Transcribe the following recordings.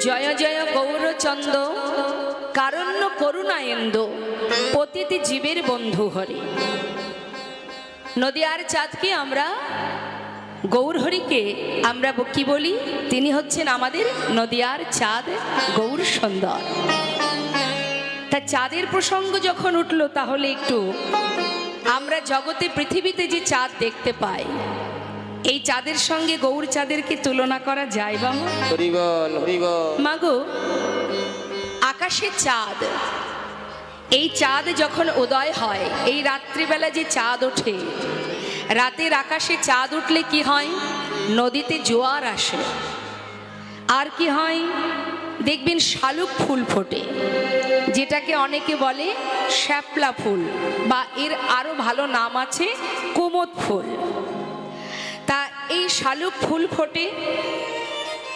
জয় জয় গৌরচন্দ্র কারণ্য করুণায়েন্দ্র পতিতি জীবের বন্ধু হরি। নদিয়ার চাঁদকে আমরা গৌরহরিকে আমরা কি বলি? তিনি হচ্ছেন আমাদের নদিয়ার চাঁদ, গৌর সুন্দর। তা চাঁদের প্রসঙ্গ যখন উঠল, তাহলে একটু আমরা জগতে পৃথিবীতে যে চাঁদ দেখতে পাই, এই চাঁদের সঙ্গে গৌর চাঁদেরকে তুলনা করা যায় বাবা? মাগো, আকাশে চাঁদ, এই চাঁদ যখন উদয় হয়, এই রাত্রিবেলা যে চাঁদ ওঠে, রাতের আকাশে চাঁদ উঠলে কি হয়? নদীতে জোয়ার আসে। আর কি হয়? দেখবেন শালুক ফুল ফোটে, যেটাকে অনেকে বলে শ্যাপলা ফুল, বা এর আরো ভালো নাম আছে কুমুদ ফুল। তা এই শালুক ফুল ফোটে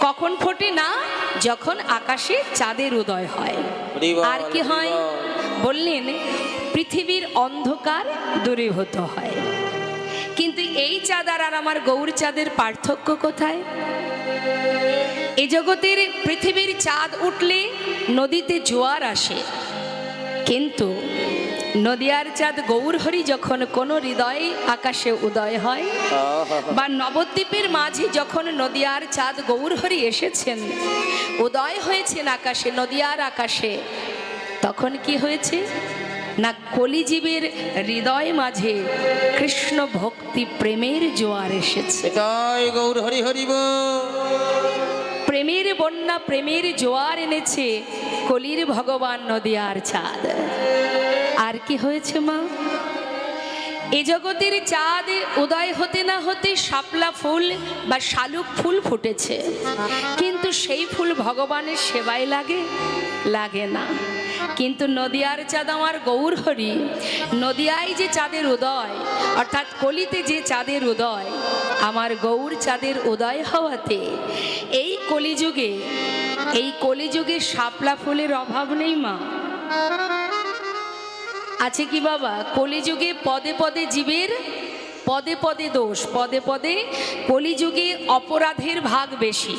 কখন ফোটে? না, যখন আকাশে চাঁদের উদয় হয়। আর কি হয় বললেন? পৃথিবীর অন্ধকার দূরীভূত হয়। কিন্তু এই চাঁদ আর আমার গৌর চাঁদের পার্থক্য কোথায়? এই জগতের পৃথিবীর চাঁদ উঠলে নদীতে জোয়ার আসে, কিন্তু নদিয়ার চাঁদ গৌরহরি যখন কোন হৃদয়ে আকাশে উদয় হয়, বা নবদ্বীপের মাঝে যখন নদিয়ার চাঁদ গৌরহরি এসেছেন, উদয় হয়েছেন আকাশে, নদিয়ার আকাশে, তখন কি হয়েছে না? কলিজীবের হৃদয় মাঝে কৃষ্ণ ভক্তি প্রেমের জোয়ার এসেছে। গৌরহরি হরিব, প্রেমের বন্যা, প্রেমের জোয়ার এনেছে কলির ভগবান নদিয়ার চাঁদ। আর কি হয়েছে মা? এ জগতের চাঁদ উদয় হতে না হতে শাপলা ফুল বা শালুক ফুল ফুটেছে, কিন্তু সেই ফুল ভগবানের সেবায় লাগে? লাগে না। কিন্তু নদিয়ার চাঁদ আমার গৌরহরি, নদিয়ায় যে চাঁদের উদয়, অর্থাৎ কলিতে যে চাঁদের উদয়, আমার গৌর চাঁদের উদয় হওয়াতে এই কলিযুগে শাপলা ফুলের অভাব নেই মা। আছে কি বাবা? কলিযুগে পদে পদে জীবের, পদে পদে দোষ, পদে পদে কলিযুগে অপরাধের ভাগ বেশি।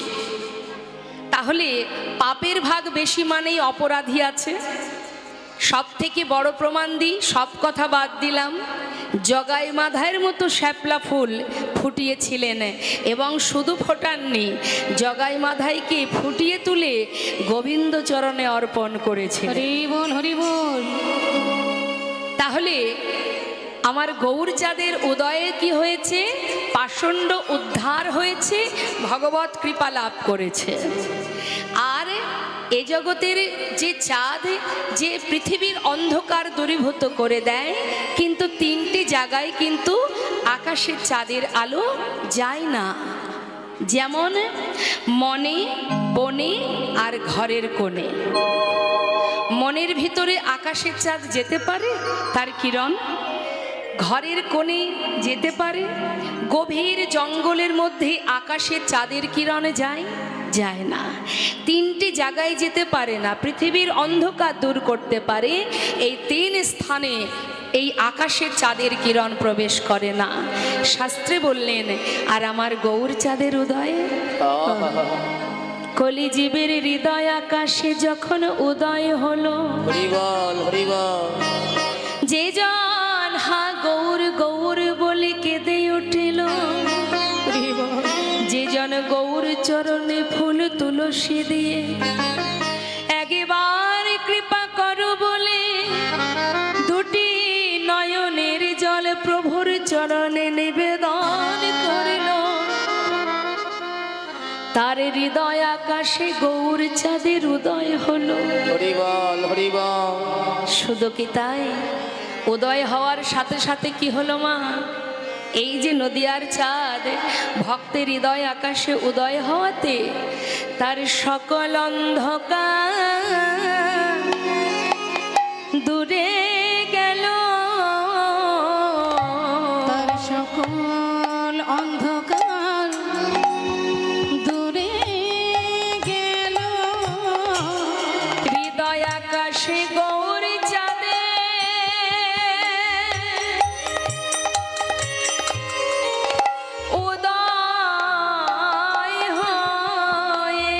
তাহলে পাপের ভাগ বেশি মানেই অপরাধী আছে। সব থেকে বড় প্রমাণ দিই, সব কথা বাদ দিলাম, জগাই মাধায়ের মতো শ্যাপলা ফুল ফুটিয়েছিলেন, এবং শুধু ফোটাননি, জগাই মাধাইকে ফুটিয়ে তুলে গোবিন্দ চরণে অর্পণ করেছে। হরি বল, হরি বল। তাহলে আমার গৌর চাঁদের উদয়ে কি হয়েছে? পাষণ্ড উদ্ধার হয়েছে, ভগবত কৃপা লাভ করেছে। আর এ জগতের যে চাঁদ, যে পৃথিবীর অন্ধকার দূরীভূত করে দেয়, কিন্তু তিনটি জায়গায় কিন্তু আকাশের চাঁদের আলো যায় না। যেমন মনে, বনে আর ঘরের কোণে। মনের ভিতরে আকাশের চাঁদ যেতে পারে, তার কিরণ। ঘরের কোণে যেতে পারে। গভীর জঙ্গলের মধ্যে আকাশের চাঁদের কিরণ যায়? যায় না। তিনটি জায়গায় যেতে পারে না। পৃথিবীর অন্ধকার দূর করতে পারে, এই তিন স্থানে এই আকাশের চাঁদের কিরণ প্রবেশ করে না। শাস্ত্রে বললেন, আর আমার গৌর চাঁদের উদয়, কলিজীবের হৃদয় আকাশে যখন উদয় হলো, যে জন হা গৌর গৌর বলে কেঁদে উঠিল, যে জন গৌর চরণে ফুল তুলসী দিয়ে একবার কৃপা করো বলে দুটি নয়নের জল প্রভুর চরণে নিবেদন করিল, তার হৃদয় আকাশে গৌর চাঁদের উদয় হলো। শুধু কি তাই? উদয় হওয়ার সাথে সাথে কি হলো মা? এই যে নদিয়ার চাঁদ ভক্তের হৃদয় আকাশে উদয় হওয়াতে তার সকল অন্ধকার দূরে গেল, তার সকল অন্ধকার দূরে গেল, হৃদয় আকাশে গৌর চাঁদে উদয় হয়ে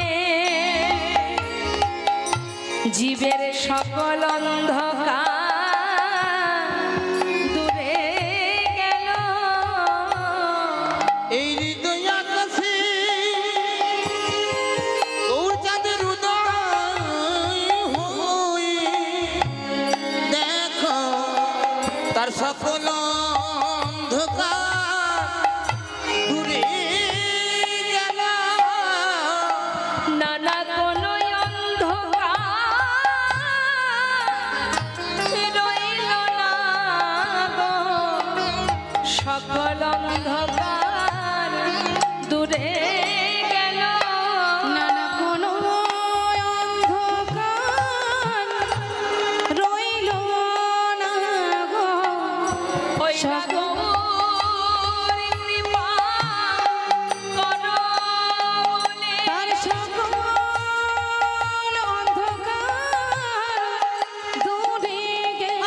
জীবের সকল অন্ধকার দূরে গেল। এই হৃদয় আকাশে গৌর চাঁদের উদয় হয়ে দেখো তার সকল অন্ধকার দূরে গেল। নানা কোন অন্ধকার রইল না গো, সকল অন্ধকার দূরে গেল। নানা কোনো অন্ধকার রইল না গো, ওই সকল গৌর কৃপা করো বলে তার সকল অন্ধকার দূরে গেল।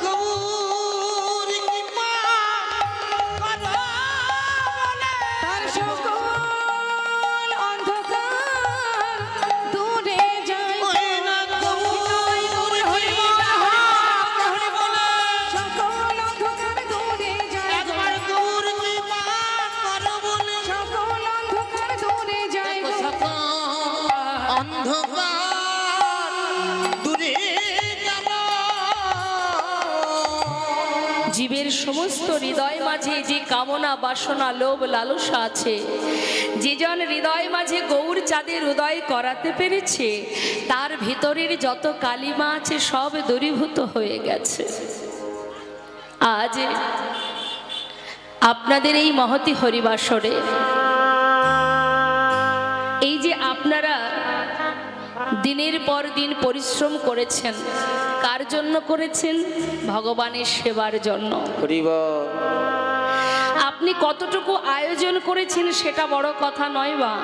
গৌর কৃপা করো বলে তার সকল অন্ধকার দূরে যায়। ওই না গৌর কৃপা বলে সকল অন্ধকার দূরে যায়। একবার গৌর কৃপা করো বলে সকল অন্ধকার দূরে যায়। দেখো সকল অন্ধকার দূরে গেল। জীবের সমস্ত হৃদয় মাঝে যে কামনা বাসনা লোভ লালসা আছে, যে জন হৃদয় মাঝে গৌর চাঁদের উদয় করাতে পেরেছে, তার ভিতরের যত কালিমা আছে সব দূরীভূত হয়ে গেছে। আজ আপনাদের এই মহতি হরিবাসরে এই যে আপনারা দিনের পর দিন পরিশ্রম করেছেন, কার জন্য করেছেন? ভগবানের সেবার জন্য। হরিবল। আপনি কতটুকু আয়োজন করেছেন সেটা বড় কথা নয়, বা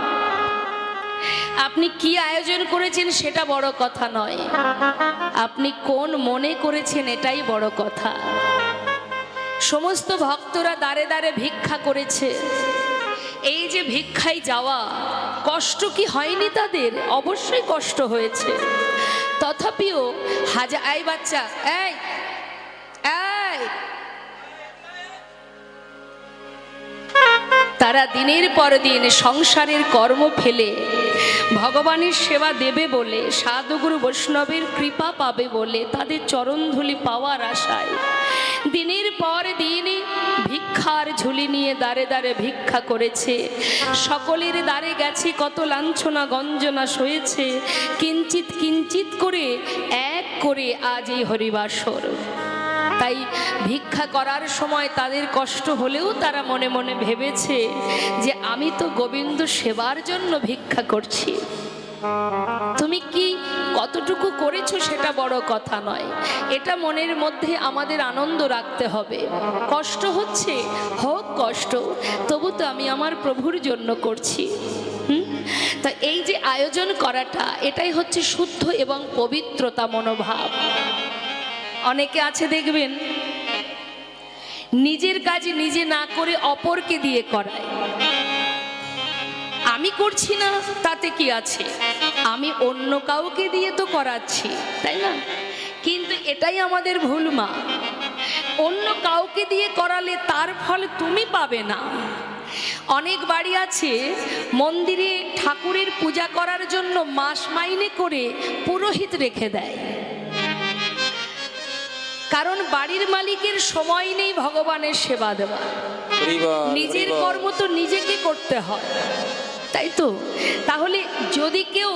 আপনি কি আয়োজন করেছেন সেটা বড় কথা নয়, আপনি কোন মনে করেছেন এটাই বড় কথা। সমস্ত ভক্তরা দ্বারে দ্বারে ভিক্ষা করেছে। এই যে ভিক্ষায় যাওয়া, কষ্ট কি হয়নি তাদের? অবশ্যই কষ্ট হয়েছে। তথাপিও এই বাচ্চা, এই এই তারা দিনের পর দিন সংসারের কর্ম ফেলে ভগবানের সেবা দেবে বলে, সাধুগুরু বৈষ্ণবের কৃপা পাবে বলে, তাদের চরণধুলি পাওয়ার আশায় দিনের পর দিন ভিক্ষার ঝুলি নিয়ে দ্বারে দ্বারে ভিক্ষা করেছে। সকলের দ্বারে গেছে, কত লাঞ্ছনা গঞ্জনা সয়েছে, কিঞ্চিত কিঞ্চিত করে এক করে আজ এই হরিবাসর। তাই ভিক্ষা করার সময় তাদের কষ্ট হলেও তারা মনে মনে ভেবেছে যে আমি তো গোবিন্দ সেবার জন্য ভিক্ষা করছি। তুমি কি কতটুকু করেছো সেটা বড় কথা নয়, এটা মনের মধ্যে আমাদের আনন্দ রাখতে হবে। কষ্ট হচ্ছে, হোক কষ্ট, তবু তো আমি আমার প্রভুর জন্য করছি। তা এই যে আয়োজন করাটা, এটাই হচ্ছে শুদ্ধ এবং পবিত্রতা মনোভাব। অনেকে আছে দেখবেন নিজের কাজ নিজে না করে অপরকে দিয়ে করায়। আমি করছি না তাতে কি আছে, আমি অন্য কাউকে দিয়ে তো করাচ্ছি, তাই না? কিন্তু এটাই আমাদের ভুল মা। অন্য কাউকে দিয়ে করালে তার ফল তুমি পাবে না। অনেক বাড়ি আছে মন্দিরে ঠাকুরের পূজা করার জন্য মাস মাইনে করে পুরোহিত রেখে দেয়, কারণ বাড়ির মালিকের সময় নেই ভগবানের সেবা দেওয়া। নিজের কর্ম তো নিজেকে করতে হয়, তাই তো? তাহলে যদি কেউ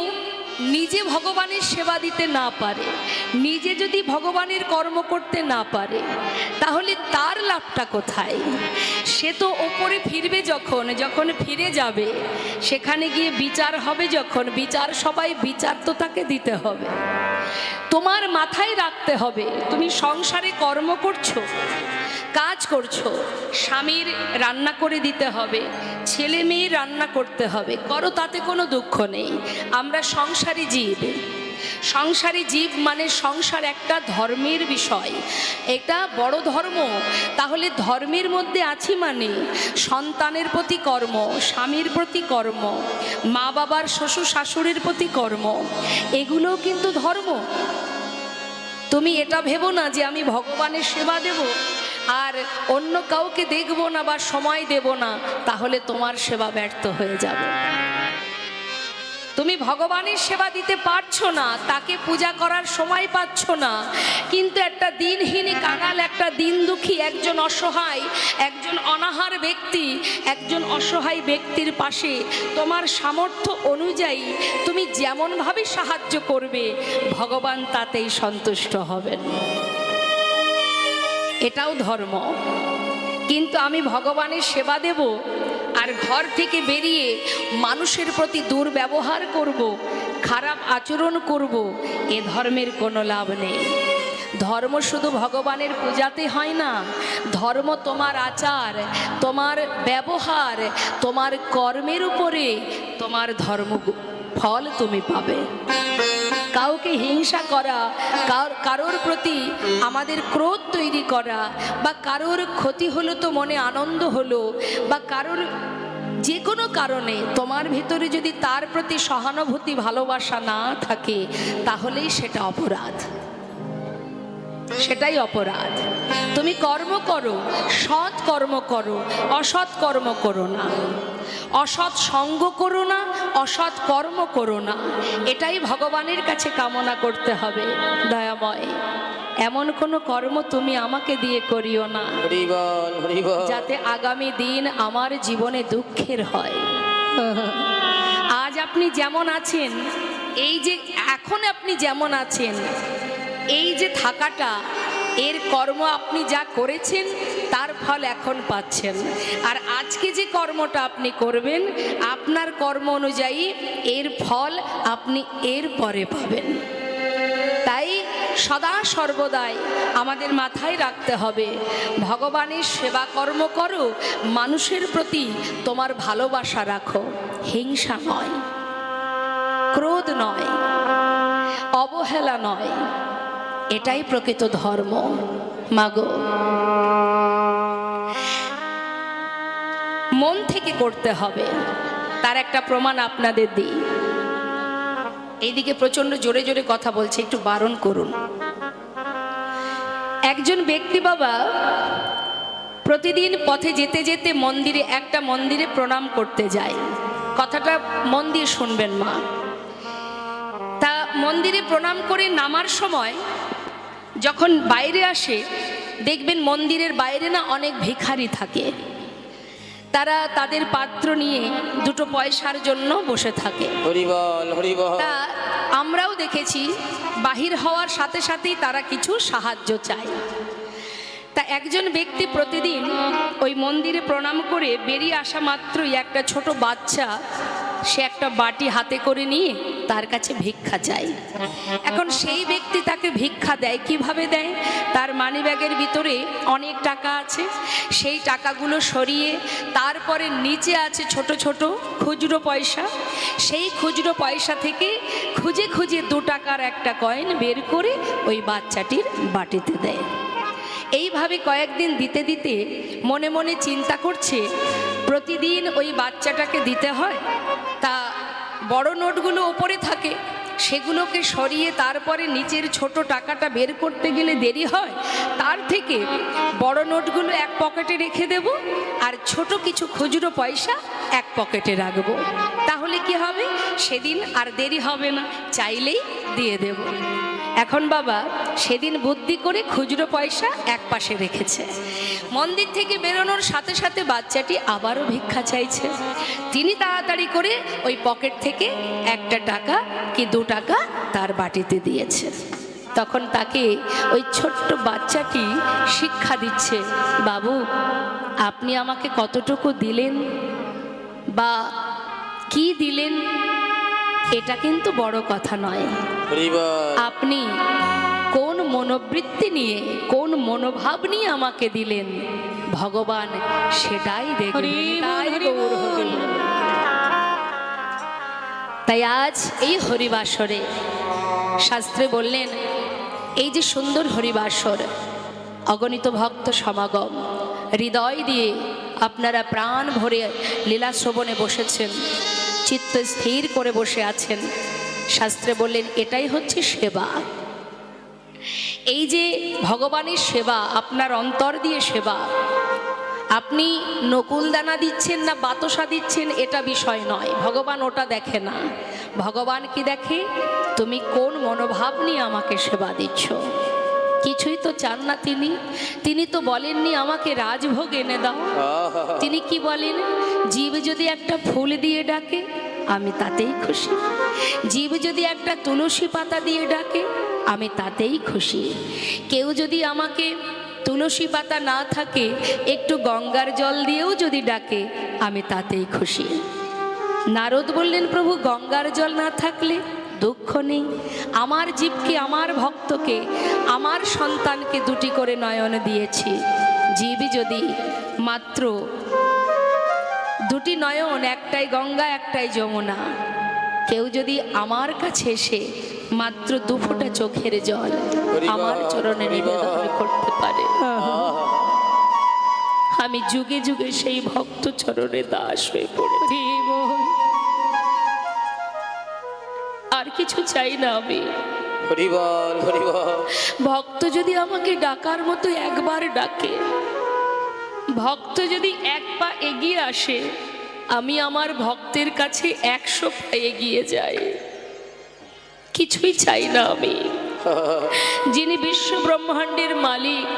নিজে ভগবানের সেবা দিতে না পারে, নিজে যদি ভগবানের কর্ম করতে না পারে, তাহলে তার লাভটা কোথায়? সে তো ওপরে ফিরবে, যখন যখন ফিরে যাবে সেখানে গিয়ে বিচার হবে, যখন বিচার সবাই বিচার তো তাকে দিতে হবে। তোমার মাথায় রাখতে হবে, তুমি সংসারে কর্ম করছো, কাজ করছো, স্বামীর রান্না করে দিতে হবে, ছেলে মেয়ে রান্না করতে হবে, করো, তাতে কোনো দুঃখ নেই। আমরা সংসারী জীব, সংসারে জীব মানে সংসার একটা ধর্মের বিষয়, এটা বড় ধর্ম। তাহলে ধর্মের মধ্যে আছি মানে সন্তানের প্রতি কর্ম, স্বামীর প্রতি কর্ম, মা বাবার শ্বশুর শাশুড়ির প্রতি কর্ম, এগুলোও কিন্তু ধর্ম। তুমি এটা ভেবো না যে আমি ভগবানের সেবা দেব আর অন্য কাউকে দেখব না বা সময় দেব না, তাহলে তোমার সেবা ব্যর্থ হয়ে যাবে। তুমি ভগবানের সেবা দিতে পারছো না, তাকে পূজা করার সময় পাচ্ছ না, কিন্তু একটা দিনহীন কাঙাল, একটা দিন দুঃখী, একজন অসহায়, একজন অনাহার ব্যক্তি, একজন অসহায় ব্যক্তির পাশে তোমার সামর্থ্য অনুযায়ী তুমি যেমনভাবে সাহায্য করবে, ভগবান তাতেই সন্তুষ্ট হবেন। এটাও ধর্ম। কিন্তু আমি ভগবানের সেবা দেব আর ঘর থেকে বেরিয়ে মানুষের প্রতি দুর্ব্যবহার করব, খারাপ আচরণ করব, এ ধর্মের কোনো লাভ নেই। ধর্ম শুধু ভগবানের পূজাতে হয় না, ধর্ম তোমার আচার, তোমার ব্যবহার, তোমার কর্মের উপরে তোমার ধর্ম ফল তুমি পাবে। কাউকে হিংসা করা, কারোর প্রতি আমাদের ক্রোধ তৈরি করা, বা কারোর ক্ষতি হলো তো মনে আনন্দ হলো, বা কারোর যে কোনো কারণে তোমার ভিতরে যদি তার প্রতি সহানুভূতি ভালোবাসা না থাকে, তাহলেই সেটা অপরাধ, সেটাই অপরাধ। তুমি কর্ম করো, সৎ কর্ম করো, অসৎ কর্ম করো না, অসৎ সঙ্গ করো না, অসৎ কর্ম করো না। এটাই ভগবানের কাছে কামনা করতে হবে। দয়াময়, এমন কোনো কর্ম তুমি আমাকে দিয়ে করিও না হরি বল, হরি বল। যাতে আগামী দিন আমার জীবনে দুঃখের হয়। আজ আপনি যেমন আছেন, এই যে এখন আপনি যেমন আছেন, এই যে থাকাটা, এর কর্ম আপনি যা করেছেন তার ফল এখন পাচ্ছেন। আর আজকে যে কর্মটা আপনি করবেন, আপনার কর্ম অনুযায়ী এর ফল আপনি এর পরে পাবেন। তাই সদা সর্বদাই আমাদের মাথায় রাখতে হবে, ভগবানের সেবা কর্ম করো, মানুষের প্রতি তোমার ভালোবাসা রাখো, হিংসা নয়, ক্রোধ নয়, অবহেলা নয়। এটাই প্রকৃত ধর্ম। মাগো, মন থেকে করতে হবে, তার একটা প্রমাণ আপনাদের দিই। এইদিকে প্রচন্ড জোরে জোরে কথা বলছে, একটু বারণ করুন। একজন ব্যক্তি বাবা প্রতিদিন পথে যেতে যেতে মন্দিরে, একটা মন্দিরে প্রণাম করতে যায়। কথাটা মন দিয়ে শুনবেন মা। তা মন্দিরে প্রণাম করে নামার সময় যখন বাইরে আসে, দেখবেন মন্দিরের বাইরে না অনেক ভিখারি থাকে, তারা তাদের পাত্র নিয়ে দুটো পয়সার জন্য বসে থাকে। হরি বল, হরি বল। তা আমরাও দেখেছি, বাহির হওয়ার সাথে সাথেই তারা কিছু সাহায্য চায়। তা একজন ব্যক্তি প্রতিদিন ওই মন্দিরে প্রণাম করে বেরিয়ে আসা মাত্রই একটা ছোট বাচ্চা, সে একটা বাটি হাতে করে নিয়ে তার কাছে ভিক্ষা চায়। এখন সেই ব্যক্তি তাকে ভিক্ষা দেয়, কিভাবে দেয়? তার মানিব্যাগের ভিতরে অনেক টাকা আছে, সেই টাকাগুলো সরিয়ে তারপরে নিচে আছে ছোট ছোট খুচরো পয়সা, সেই খুচরো পয়সা থেকে খুঁজে খুঁজে 2 টাকার একটা কয়েন বের করে ওই বাচ্চাটির বাটিতে দেয়। এইভাবে কয়েকদিন দিতে দিতে মনে মনে চিন্তা করছে, প্রতিদিন ওই বাচ্চাটাকে দিতে হয়, তা বড় নোটগুলো ওপরে থাকে, সেগুলোকে সরিয়ে তারপরে নিচের ছোট টাকাটা বের করতে গেলে দেরি হয়, তার থেকে বড় নোটগুলো এক পকেটে রেখে দেব আর ছোট কিছু খুচরো পয়সা এক পকেটে রাখবো, তাহলে কি হবে, সেদিন আর দেরি হবে না, চাইলেই দিয়ে দেব। এখন বাবা সেদিন বুদ্ধি করে খুচরো পয়সা এক পাশে রেখেছে। মন্দির থেকে বেরোনোর সাথে সাথে বাচ্চাটি আবারও ভিক্ষা চাইছে। তিনি তাড়াতাড়ি করে ওই পকেট থেকে 1 টাকা কি 2 টাকা তার বাটিতে দিয়েছে। তখন তাকে ওই ছোট্ট বাচ্চাটি শিক্ষা দিচ্ছে, বাবু আপনি আমাকে কতটুকু দিলেন বা কি দিলেন, এটা কিন্তু বড় কথা নয়, আপনি কোন মনোবৃত্তি নিয়ে, কোন মনোভাব নিয়ে আমাকে দিলেন, ভগবান সেটাই দেখবেন। তাই আজ এই হরিবাসরে শাস্ত্রে বললেন, এই যে সুন্দর হরিবাসর, অগণিত ভক্ত সমাগম, হৃদয় দিয়ে আপনারা প্রাণ ভরে লীলা শ্রবণে বসেছেন, চিত্ত স্থির করে বসে আছেন। শাস্ত্রে বললেন এটাই হচ্ছে সেবা। এই যে ভগবানের সেবা, আপনার অন্তর দিয়ে সেবা। আপনি নকুল দানা দিচ্ছেন না বাতাসা দিচ্ছেন এটা বিষয় নয়, ভগবান ওটা দেখে না। ভগবান কি দেখে? তুমি কোন মনোভাব নিয়ে আমাকে সেবা দিচ্ছ। কিছুই তো চান না তিনি। তিনি তো বলেননি আমাকে রাজভোগ এনে দাও। তিনি কি বলেন? জীব যদি একটা ফুল দিয়ে ডাকে আমি তাতেই খুশি, জীব যদি একটা তুলসী পাতা দিয়ে ডাকে আমি তাতেই খুশি। কেউ যদি আমাকে তুলসী পাতা না থাকে একটু গঙ্গার জল দিয়েও যদি ডাকে আমি তাতেই খুশি। নারদ বললেন, প্রভু গঙ্গার জল না থাকলে দুঃখ নেই, আমার জীবকে, আমার ভক্তকে, আমার সন্তানকে দুটি করে নয়ন দিয়েছি। জীব যদি মাত্র দুটি নয়ন, একটাই গঙ্গা একটাই যমুনা, কেউ যদি আমার কাছে এসে মাত্র দুফোঁটা চোখের জল আমার চরণে নিবেদন করতে পারে, আমি যুগে যুগে সেই ভক্ত চরণে দাস হয়ে পড়ে। আর কিছু চাই না আমি। হরি বল, হরি বল। ভক্ত যদি আমাকে ডাকার মতো একবার ডাকে, ভক্ত যদি এক পা এগিয়ে আসে, আমি আমার ভক্তের কাছে 100 পা এগিয়ে যাই। কিছুই চাই না আমি। যিনি বিশ্ব ব্রহ্মাণ্ডের মালিক,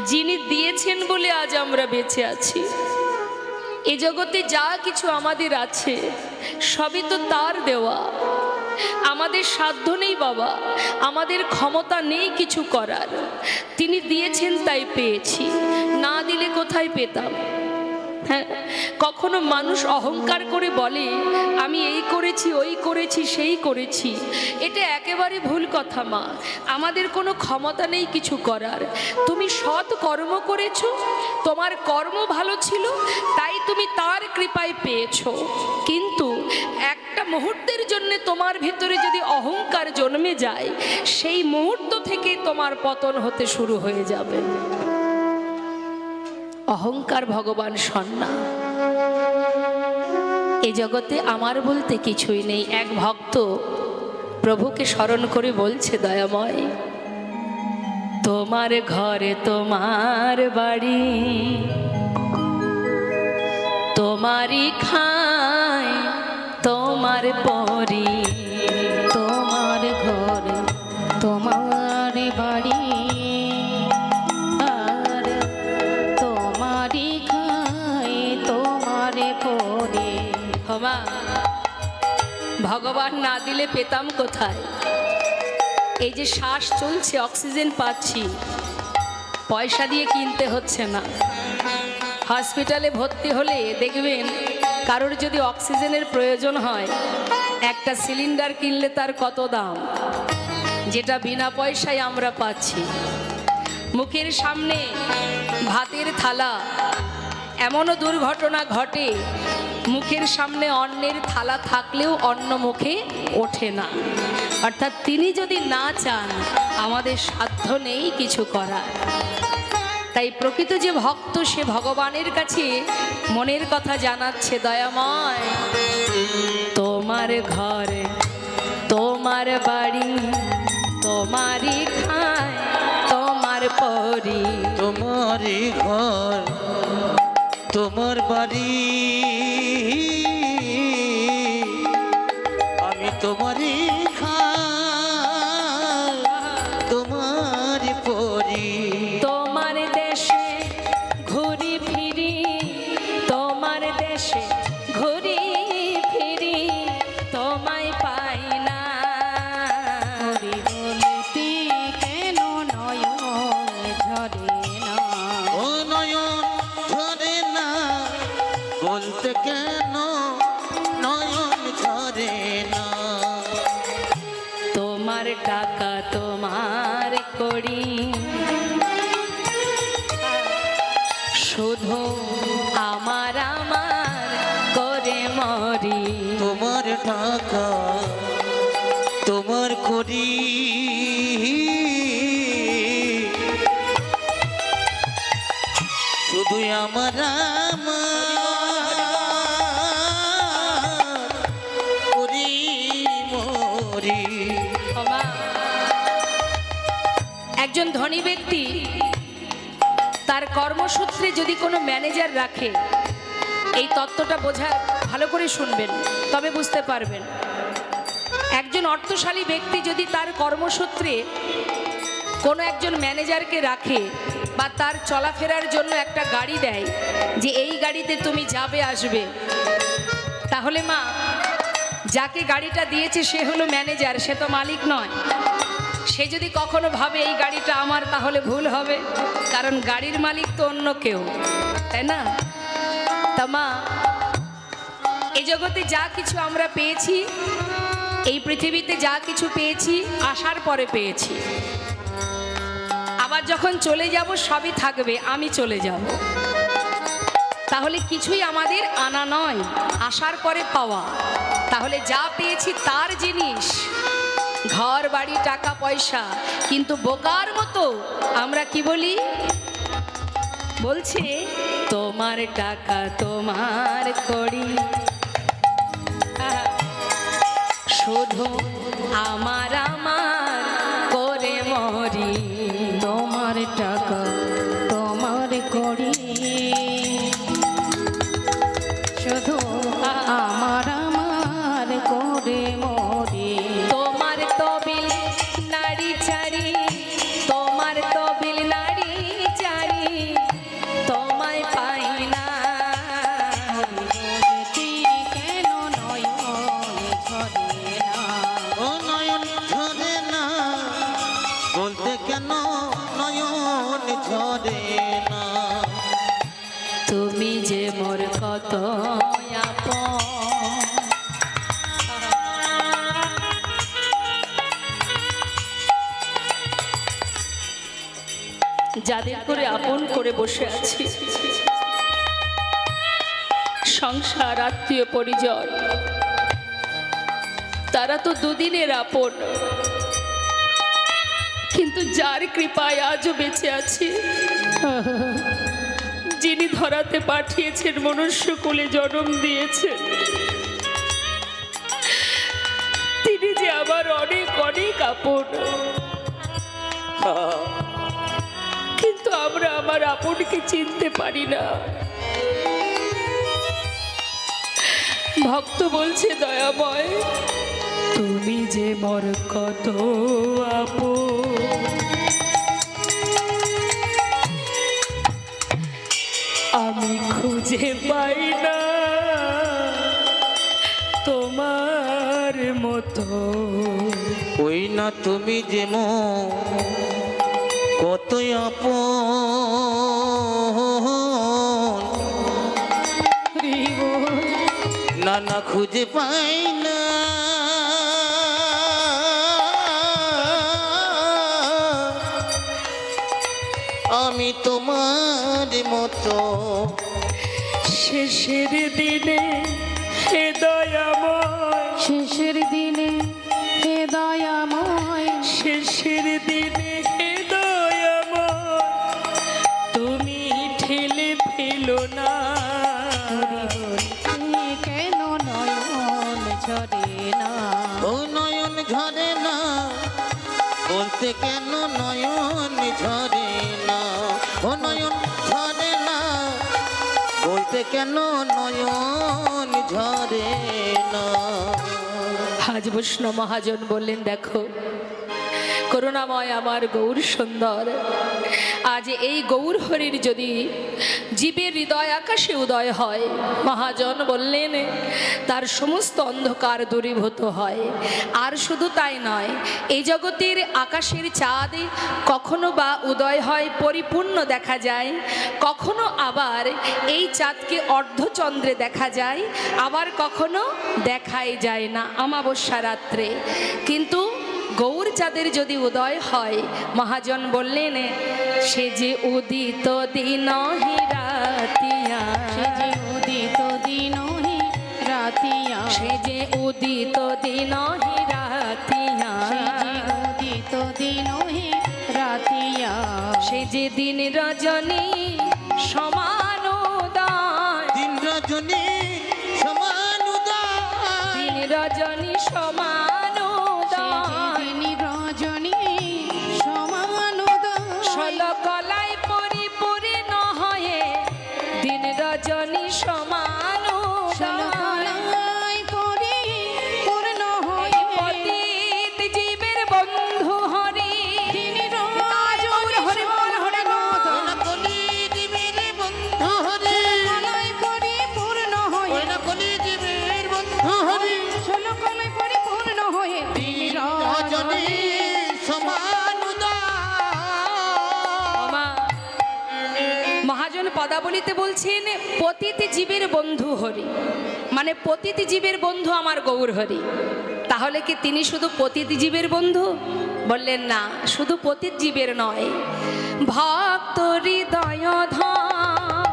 যিনি দিয়েছেন বলে আজ আমরা বেঁচে আছি। এ জগতে যা কিছু আমাদের আছে সবই তো তার দেওয়া। আমাদের সাধ্য নেই বাবা, আমাদের ক্ষমতা নেই কিছু করার। তিনি দিয়েছেন তাই পেয়েছি, না দিলে কোথায় পেতাম? হ্যাঁ, কখনো মানুষ অহংকার করে বলে আমি এই করেছি, ওই করেছি, সেই করেছি। এটা একেবারে ভুল কথা মা। আমাদের কোনো ক্ষমতা নেই কিছু করার। তুমি সৎ কর্ম করেছো, তোমার কর্ম ভালো ছিল, তাই তুমি তার কৃপায় পেয়েছো। কিন্তু একটা মুহূর্তের জন্য তোমার ভিতরে যদি অহংকার জন্মে যায়, সেই মুহূর্ত থেকে তোমার পতন হতে শুরু হয়ে যাবে। অহংকার ভগবান সন্না। এই জগতে আমার বলতে কিছুই নেই। এক ভক্ত প্রভুকে স্মরণ করে বলছে, দয়াময় তোমার ঘরে তোমার বাড়ি, তোমারই খায় তোমার পরি, তোমার ঘরে তোমার বাড়ি, আর তোমারই খায় তোমার পরে। হমা ভগবান না দিলে পেতাম কোথায়? এই যে শ্বাস চলছে, অক্সিজেন পাচ্ছি, পয়সা দিয়ে কিনতে হচ্ছে না। হসপিটালে ভর্তি হলে দেখবেন কারোর যদি অক্সিজেনের প্রয়োজন হয়, একটা সিলিন্ডার কিনলে তার কত দাম, যেটা বিনা পয়সায় আমরা পাচ্ছি। মুখের সামনে ভাতের থালা, এমনও দুর্ঘটনা ঘটে মুখের সামনে অন্নের থালা থাকলেও অন্ন মুখে ওঠে না। অর্থাৎ তিনি যদি না চান আমাদের সাধ্য নেই কিছু করার। তাই প্রকৃত যে ভক্ত সে ভগবানের কাছে মনের কথা জানাচ্ছে, দয়াময় তোমার ঘরে তোমার বাড়ি, তোমারই খায় তোমার পরি, তোমারই ঘর তোমার বাড়ি, আমি তোমারই খাই তোমার পরি। তোমার দেশে ঘুরি ফিরি, তোমার দেশে ঘুরি ফিরি, তোমায় পাই না। হরি বলতে কেন নয়ন ঝরে না, ও নয়ন ঝরে না, বলতে কেন নয়ন ঝরে না। তোমার টাকা তোমার করি, শুধু আমার আমার করে মরি। তোমার টাকা তোমার করি শুধু আমার করি মরি। ক্ষমা। একজন ধনী ব্যক্তি তার কর্মসূত্রে যদি কোনো ম্যানেজার রাখে, এই তত্ত্বটা বোঝা ভালো করে শুনবেন, তবে বুঝতে পারবেন। একজন অর্থশালী ব্যক্তি যদি তার কর্মসূত্রে কোনো একজন ম্যানেজারকে রাখে বা তার চলাফেরার জন্য একটা গাড়ি দেয়, যে এই গাড়িতে তুমি যাবে আসবে, তাহলে মা, যাকে গাড়িটা দিয়েছে সে হলো ম্যানেজার, সে তো মালিক নয়। সে যদি কখনো ভাবে এই গাড়িটা আমার, তাহলে ভুল হবে, কারণ গাড়ির মালিক তো অন্য কেউ, তাই না? তা মা, এই জগতে যা কিছু আমরা পেয়েছি, এই পৃথিবীতে যা কিছু পেয়েছি আসার পরে পেয়েছি। আবার যখন চলে যাব সবই থাকবে, আমি চলে যাব। তাহলে কিছুই আমাদের আনা নয়, আসার পরে পাওয়া। তাহলে যা পেয়েছি তার জিনিস, ঘর বাড়ি টাকা পয়সা, কিন্তু বোকার মতো আমরা কি বলি? বলছে তোমার টাকা তোমার করি, শুধু আমার আমার করে মরি। তোমার টাকা তোমার করি, শুধু আমার আমার করে মরি। তোমার তবিল নারী চারি, তোমার তবিল নারী চারি, তোমায় পাই না। বলতে কেন নয়ন ঝরে না? ও নয়ন ঝরে না, বলতে কেন নয়ন ঝরে না। তুমি যে মোর কত আপন, যাদের করে আপন করে বসে আছি, সংসার আত্মীয় পরিজন, তারা তো দুদিনের আপন, কিন্তু যার কৃপায় আজও বেঁচে আছি, যিনি ধরাতে পাঠিয়েছেন, মনুষ্য কুলে জন্ম দিয়েছেন, তিনি যে আবার অনেক অনেক আপন। কিন্তু আমরা আমার আপনকে চিনতে পারি না। ভক্ত বলছে দয়াময়, তুমি যে মোর কত আপন, আমি খুঁজে পাই না তোমার মতো। ওই না তুমি যে কত আপন, না না খুঁজে পাই না। আমি তোমার মতো। শেষের দিনে হে দয়াময়, শেষের দিনে হে দয়াময়, শেষের দিনে হে দয়াময়, তুমি ঠেলে ফেলো না। বলতে কেন নয়ন ঝরে না? ও নয়ন ঝরে না, বলতে কেন নয়ন ঝরে না। ও নয়ন ঝরে না, বলতে কেন নয়ন ঝরে না। আজ বৈষ্ণব মহাজন বললেন, দেখো করুণাময় আমার গৌর সুন্দর, আজ এই গৌর হরির যদি জীবের হৃদয় আকাশে উদয় হয়, মহাজন বললেন তার সমস্ত অন্ধকার দূরীভূত হয়। আর শুধু তাই নয়, এই জগতের আকাশের চাঁদ কখনো বা উদয় হয়, পরিপূর্ণ দেখা যায়, কখনো আবার এই চাঁদকে অর্ধচন্দ্রে দেখা যায়, আবার কখনো দেখাই যায় না অমাবস্যা রাত্রে। কিন্তু গৌর চাঁদের যদি উদয় হয়, মহাজন বললেন সে যে উদিত দিন রাতিয়া, সে যে উদিত দিন রাতিয়া সে যে উদিত দিন হি রাতিয়া সে যে উদিত দিন হে রাতিয়া সে যে দিন রজনী সমান উদয় দিন রজনী সমান উদয় দিন রজনী সমান সে উদয় যে দিন রজনী সমান উদয় ষোলো কলাই পরিপূর্ণ হয়ে দিন রজনী সমান উদয় কলাই পরিপূর্ণ হয়ে পতিত জীবের বন্ধু হরি দিন রজনী হরি বল হরি ওই না কলি জীবের বন্ধু হরি কলাই পরিপূর্ণ হয়ে ওই না কলি জীবের বন্ধু হরি ষোলো কলাই পরিপূর্ণ হয়ে দিন রজনী সমান উদয় মা মহাজন পদাবলিতে বলছেন পতিত জীবের বন্ধু হরি, মানে পতিত জীবের বন্ধু আমার গৌর হরি। তাহলে কি তিনি শুধু পতিত জীবের বন্ধু? বললেন না, শুধু পতিত জীবের নয়, ভক্ত হৃদয় ধাম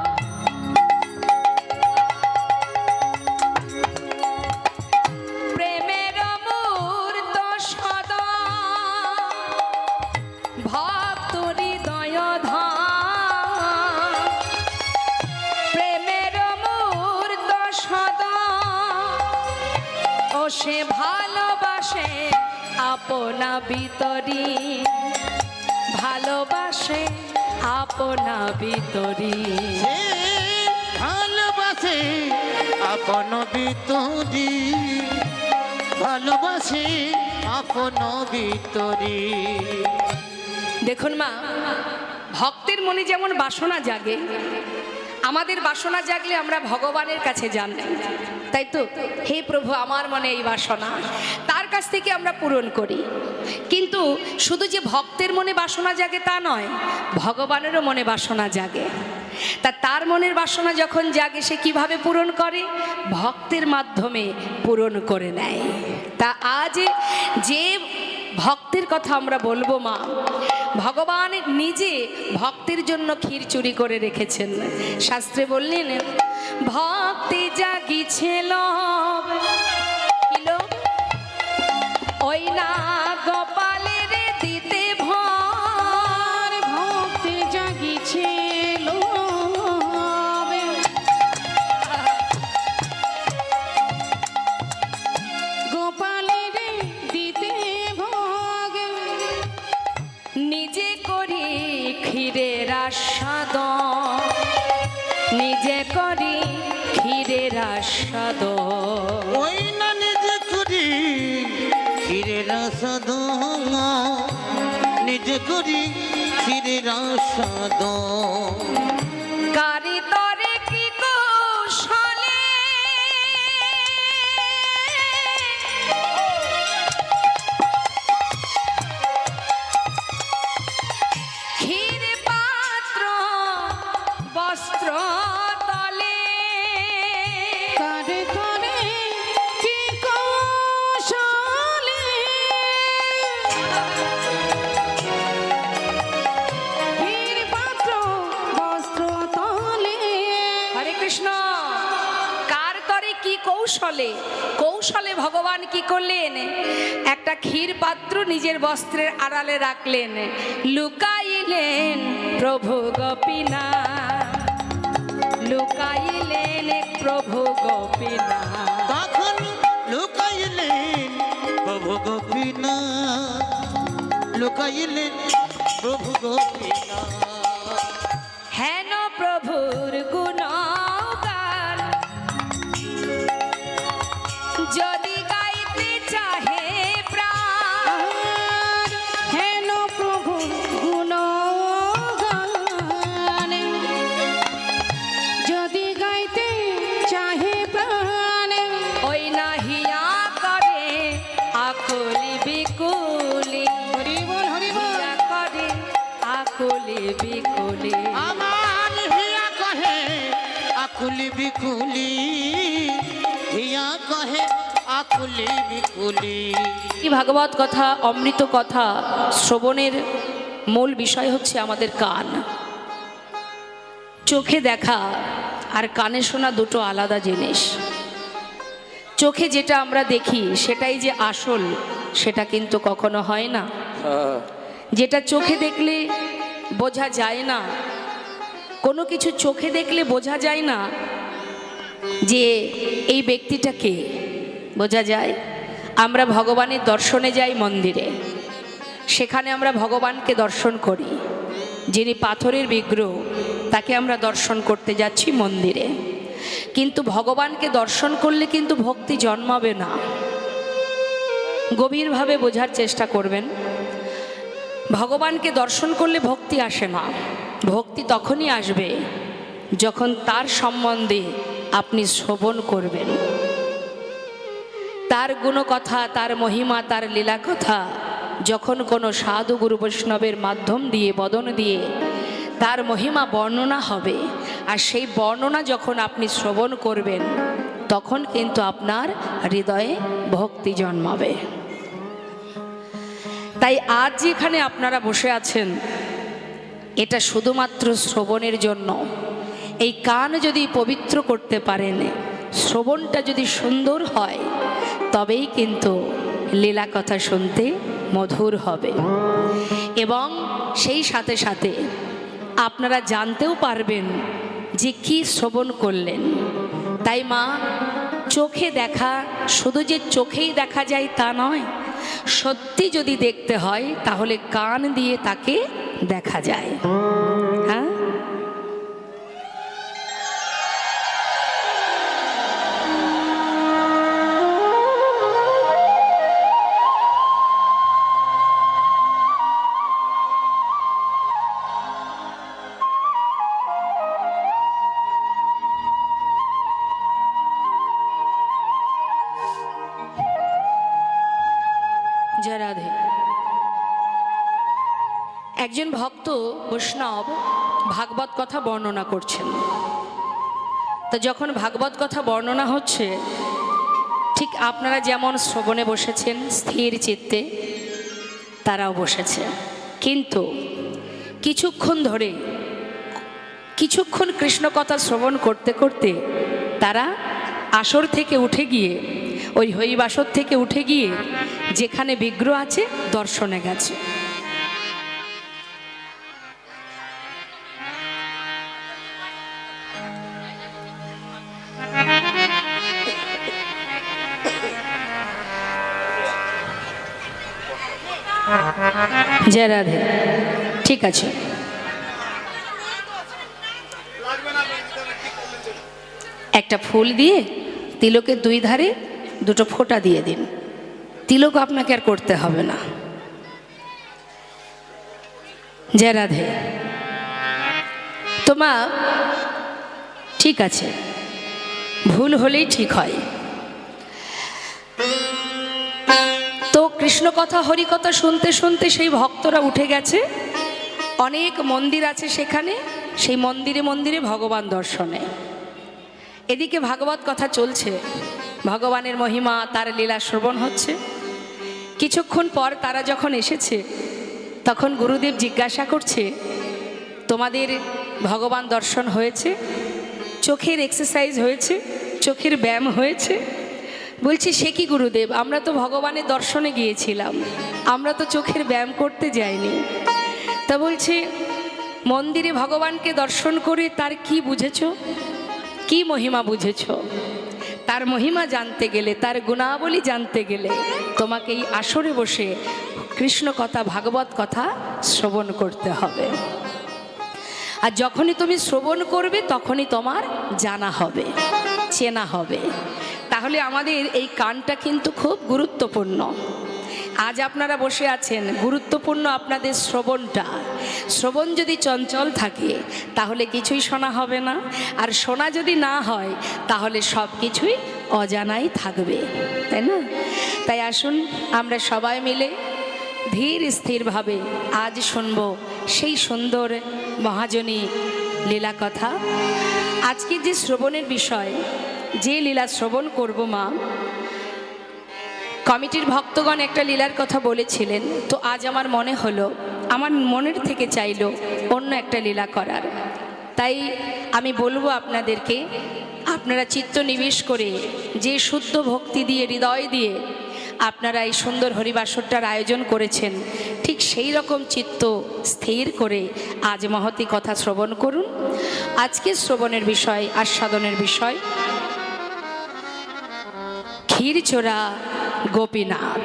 প্রেমের মূর্ত সদা ভক্ত হৃদয় ধাম প্রেমের মূর্ত সদা ও সে ভালোবাসে আপনা ভিতরি ভালোবাসে আপনা ভিতরি সে ভালোবাসে আপন ভিতরি ভালোবাসে আপন ভিতরি দেখুন মা, ভক্তের মনে যেমন বাসনা জাগে, আমাদের বাসনা জাগলে আমরা ভগবানের কাছে জানি, তাই তো? হে প্রভু, আমার মনে এই বাসনা, তার কাছ থেকে আমরা পূরণ করি। কিন্তু শুধু যে ভক্তের মনে বাসনা জাগে তা নয়, ভগবানেরও মনে বাসনা জাগে। তা তার মনের বাসনা যখন জাগে সে কিভাবে পূরণ করে? ভক্তের মাধ্যমে পূরণ করে নেয়। তা আজ যে ভক্তের কথা আমরা বলবো মা, ভগবান নিজে ভক্তের জন্য ক্ষীর চুরি করে রেখেছেন। শাস্ত্রে বললেন, ভক্তি জাগিছে লোভ, কি লোভ? ওই না গোপালের দিতে ভর, ভক্তি জাগিছে লোভ গোপালের দিতে ভোগ নিজে করি ক্ষীরের আস্বাদ, নিজে করি ক্ষীরের আস্বাদ ওই না নিজে করি ক্ষীরের রসদ নিজে করি ক্ষীরের রসদ কারি তরে কি কৌশলে ক্ষীর পাত্র বস্ত্র তলে কারে করে কি কৌশলে ক্ষীর পাত্র বস্ত্র তলে হরে কৃষ্ণ। কার তরে কি কৌশলে? কৌশলে ভগবান কি করলেন? একটা ক্ষীর পাত্র নিজের বস্ত্রের আড়ালে রাখলেন, লুকাইলেন প্রভু গোপীনা, লুকাইলেন প্রভু গোপীনা। তখন লুকাইলেন প্রভু গোপীনা, লুকাইলেন প্রভু গোপীনা হেন প্রভুর গুণগান যদি গাইতে চাহে প্রাণ, হেন প্রভু গুণগান যদি গাইতে চাহে প্রাণ ওই নাহিয়া করে আকুলি বিকুলি, হরি বল হরি বল হিয়া করে আকুলি বিকুলি। আমার হিয়া কহে আকুলি বিকুলি, হিয়া কহে আকুলি বিকুলি। এই ভাগবত কথা, অমৃত কথা শ্রবণের মূল বিষয় হচ্ছে আমাদের কান। চোখে দেখা আর কানে শোনা দুটো আলাদা জিনিস। চোখে যেটা আমরা দেখি সেটাই যে আসল, সেটা কিন্তু কখনো হয় না। হ্যাঁ, যেটা চোখে দেখলে বোঝা যায় না, কোনো কিছু চোখে দেখলে বোঝা যায় না যে এই ব্যক্তিটা কে। বোঝা যায় আমরা ভগবানের দর্শনে যাই মন্দিরে, সেখানে আমরা ভগবানকে দর্শন করি। যিনি পাথরের বিগ্রহ তাকে আমরা দর্শন করতে যাচ্ছি মন্দিরে, কিন্তু ভগবানকে দর্শন করলে কিন্তু ভক্তি জন্মাবে না। গভীরভাবে বোঝার চেষ্টা করবেন, ভগবানকে দর্শন করলে ভক্তি আসে না। ভক্তি তখনই আসবে যখন তার সম্বন্ধে আপনি শ্রবণ করবেন, তার গুণকথা, তার মহিমা, তার লীলা কথা যখন কোনো সাধু গুরু বৈষ্ণবের মাধ্যম দিয়ে, বদন দিয়ে তার মহিমা বর্ণনা হবে, আর সেই বর্ণনা যখন আপনি শ্রবণ করবেন তখন কিন্তু আপনার হৃদয়ে ভক্তি জন্মাবে। তাই আজ যেখানে আপনারা বসে আছেন এটা শুধুমাত্র শ্রবণের জন্য। এই কান যদি পবিত্র করতে পারেন, শ্রবণটা যদি সুন্দর হয়, তবেই কিন্তু লীলা কথা শুনতে মধুর হবে, এবং সেই সাথে সাথে আপনারা জানতেও পারবেন যে কি শ্রবণ করলেন। তাই মা, চোখে দেখা শুধু যে চোখেই দেখা যায় তা নয়, সত্যি যদি দেখতে হয় তাহলে কান দিয়ে তাকে দেখা যায়। হ্যাঁ, জয় রাধে। একজন ভক্ত বৈষ্ণব ভাগবত কথা বর্ণনা করছেন। তো যখন ভাগবত কথা বর্ণনা হচ্ছে, ঠিক আপনারা যেমন শ্রবণে বসেছেন স্থির চিত্তে, তারাও বসেছে, কিন্তু কিছুক্ষণ কৃষ্ণ কথা শ্রবণ করতে করতে তারা আসর থেকে উঠে গিয়ে, ওই হরিবাসর থেকে উঠে গিয়ে যেখানে বিগ্রহ আছে দর্শনে গেছে। জয় রাধে। ঠিক আছে, একটা ফুল দিয়ে তিলকের দুই ধারে দুটো ফোঁটা দিয়ে দিন। তিলক আপনাকে আর করতে হবে না। জয় রাধে। তোমা ঠিক আছে, ভুল হলেই ঠিক হয়। তো কৃষ্ণ কথা হরি কথা শুনতে শুনতে সেই ভক্তরা উঠে গেছে। অনেক মন্দির আছে সেখানে, সেই মন্দিরে মন্দিরে ভগবান দর্শনে। এদিকে ভাগবত কথা চলছে, ভগবানের মহিমা, তার লীলা শ্রবণ হচ্ছে। কিছুক্ষণ পর তারা যখন এসেছে তখন গুরুদেব জিজ্ঞাসা করছে, তোমাদের ভগবান দর্শন হয়েছে? চোখের এক্সারসাইজ হয়েছে? চোখের ব্যায়াম হয়েছে? বলছি, সে কি গুরুদেব, আমরা তো ভগবানের দর্শনে গিয়েছিলাম, আমরা তো চোখের ব্যায়াম করতে যাইনি। তা বলছে, মন্দিরে ভগবানকে দর্শন করে তার কি বুঝেছ, কি মহিমা বুঝেছ? তার মহিমা জানতে গেলে, তার গুণাবলী জানতে গেলে তোমাকে এই আসরে বসে কৃষ্ণ কথা, ভাগবত কথা শ্রবণ করতে হবে। আর যখনই তুমি শ্রবণ করবে তখনই তোমার জানা হবে, চেনা হবে। তাহলে আমাদের এই কানটা কিন্তু খুব গুরুত্বপূর্ণ। আজ আপনারা বসে আছেন, গুরুত্বপূর্ণ আপনাদের শ্রবণটা। শ্রবণ যদি চঞ্চল থাকে তাহলে কিছুই শোনা হবে না, আর শোনা যদি না হয় তাহলে সব কিছুই অজানাই থাকবে, তাই না? তাই আসুন আমরা সবাই মিলে ধীর স্থিরভাবে আজ শুনব সেই সুন্দর মহাজনী লীলা কথা। আজকে যে শ্রবণের বিষয়, যে লীলা শ্রবণ করব মা, কমিটির ভক্তগণ একটা লীলার কথা বলেছিলেন, তো আজ আমার মনে হলো, আমার মনের থেকে চাইলো অন্য একটা লীলা করার। তাই আমি বলবো আপনাদেরকে, আপনারা চিত্ত নিবেশ করে যে শুদ্ধ ভক্তি দিয়ে হৃদয় দিয়ে আপনারা এই সুন্দর হরিবাসরটার আয়োজন করেছেন, ঠিক সেই রকম চিত্ত স্থির করে আজ মহতী কথা শ্রবণ করুন। আজকে শ্রবণের বিষয়, আস্বাদনের বিষয় ক্ষীরচোরা গোপীনাথ,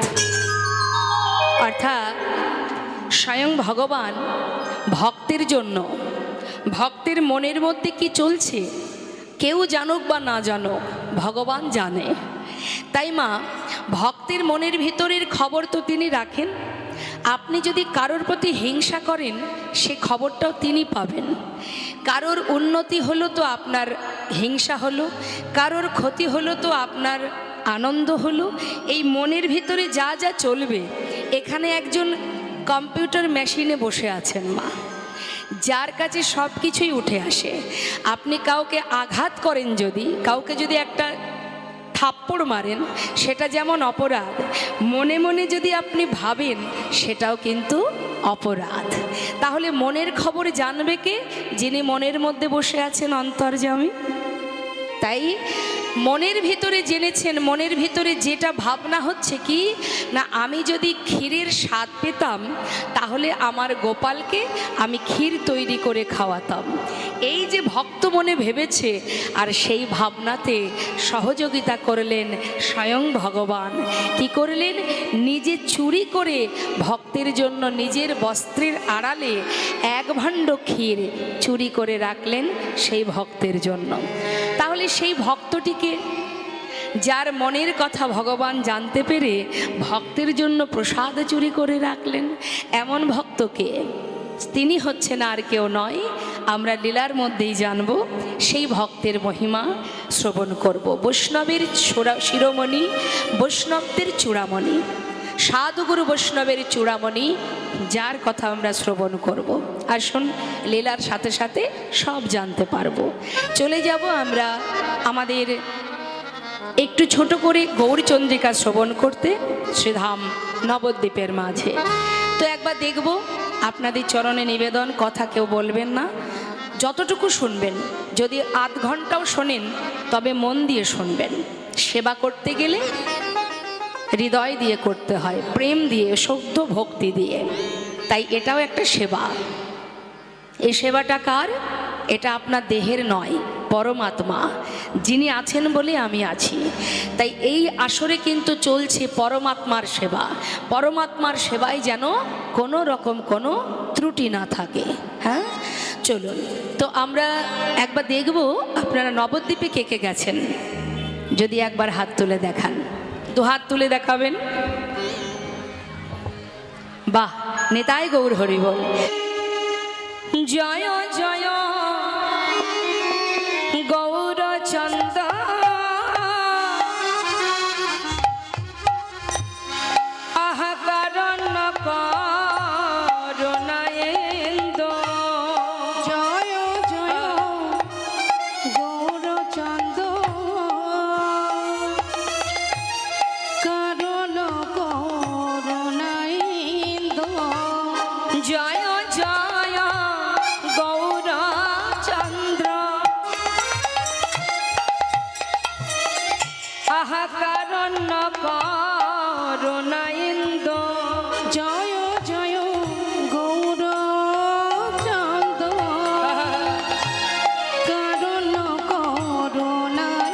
অর্থাৎ স্বয়ং ভগবান ভক্তের জন্য, ভক্তের মনের মধ্যে কি চলছে কেউ জানুক বা না জানুক, ভগবান জানে। তাই মা ভক্তের মনের ভিতরের খবর তো তিনি রাখেন। আপনি যদি কারোর প্রতি হিংসা করেন সে খবরটাও তিনি পাবেন। কারোর উন্নতি হলো তো আপনার হিংসা হলো, কারোর ক্ষতি হলো তো আপনার আনন্দ হলো। এই মনের ভিতরে যা যা চলবে, এখানে একজন কম্পিউটার মেশিনে বসে আছেন মা, যার কাছে সব কিছুই উঠে আসে। আপনি কাউকে আঘাত করেন, যদি কাউকে যদি একটা থাপ্পড় মারেন, সেটা যেমন অপরাধ, মনে মনে যদি আপনি ভাবেন সেটাও কিন্তু অপরাধ। তাহলে মনের খবর জানবে কে? যিনি মনের মধ্যে বসে আছেন, অন্তর্যামী। তাই মনের ভিতরে জেনেছেন, মনের ভিতরে যেটা ভাবনা হচ্ছে কি না, আমি যদি ক্ষীরের স্বাদ পেতাম তাহলে আমার গোপালকে আমি ক্ষীর তৈরি করে খাওয়াতাম। এই যে ভক্ত মনে ভেবেছে, আর সেই ভাবনাতে সহযোগিতা করলেন স্বয়ং ভগবান। কি করলেন? নিজে চুরি করে ভক্তের জন্য নিজের বস্ত্রের আড়ালে এক ভাণ্ড ক্ষীর চুরি করে রাখলেন সেই ভক্তের জন্য। তাহলে সেই ভক্তটিকে, যার মনের কথা ভগবান জানতে পেরে ভক্তের জন্য প্রসাদ চুরি করে রাখলেন, এমন ভক্তকে, তিনি হচ্ছেন আর কেউ নয়। আমরা লীলার মধ্যেই জানব, সেই ভক্তের মহিমা শ্রবণ করব। বৈষ্ণবের শিরোমণি, বৈষ্ণবদের চূড়ামণি, সাধুগুরু বৈষ্ণবের চূড়ামণি, যার কথা আমরা শ্রবণ করব। আসুন লীলার সাথে সাথে সব জানতে পারবো। চলে যাব আমরা আমাদের একটু ছোট করে গৌরচন্দ্রিকা শ্রবণ করতে শ্রীধাম নবদ্বীপের মাঝে। তো একবার দেখব, আপনাদের চরণে নিবেদন, কথা কেউ বলবেন না, যতটুকু শুনবেন। যদি আধ ঘন্টাও শোনেন তবে মন দিয়ে শুনবেন। সেবা করতে গেলে হৃদয় দিয়ে করতে হয়, প্রেম দিয়ে, শুদ্ধ ভক্তি দিয়ে। তাই এটাও একটা সেবা। এই সেবাটা কার? এটা আপনার দেহের নয়, পরমাত্মা যিনি আছেন বলে আমি আছি। তাই এই আসরে কিন্তু চলছে পরমাত্মার সেবা। পরমাত্মার সেবায় যেন কোনো রকম কোনো ত্রুটি না থাকে। হ্যাঁ, চলুন তো আমরা একবার দেখব আপনারা নবদ্বীপে কে কে গেছেন। যদি একবার হাত তুলে দেখান, দু হাত তুলে দেখাবেন। বাহ, নেতাই গৌর হরি বল। জয় জয় গৌরচন্দ্র, আহাকারণ করুণায়েন্দু। জয় জয় গৌরচন্দ্র, কারণ করুণায়েন্দু। জয় জয় গৌরচন্দ্র, আহাকারণ করুণায়েন্দু। জয় জয় গৌরচন্দ্র, কারণ করুণায়েন্দু।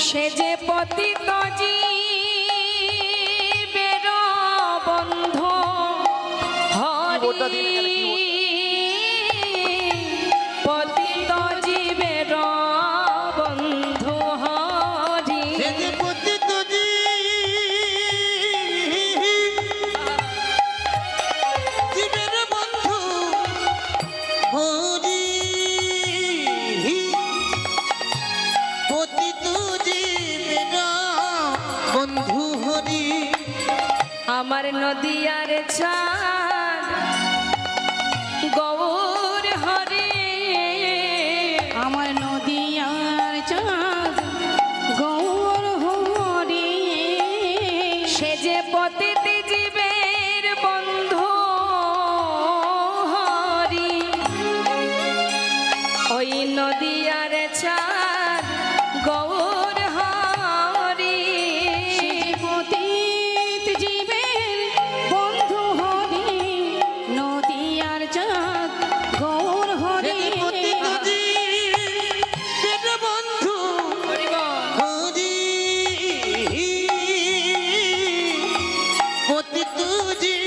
সে যে পতিত জীবের বন্ধু হরি, পতিত জীবের বন্ধু হরি। সে যে পতিত জীবের বন্ধু হরি, পতিত জীবের বন্ধু হরি। আমার নদিয়ার চাঁদ গৌর হরি, আমার নদিয়ার চাঁদ গৌর হরি। সে যে পতিত জীবের বন্ধু হরি। ওই নদিয়ার চাঁদ খুঁজে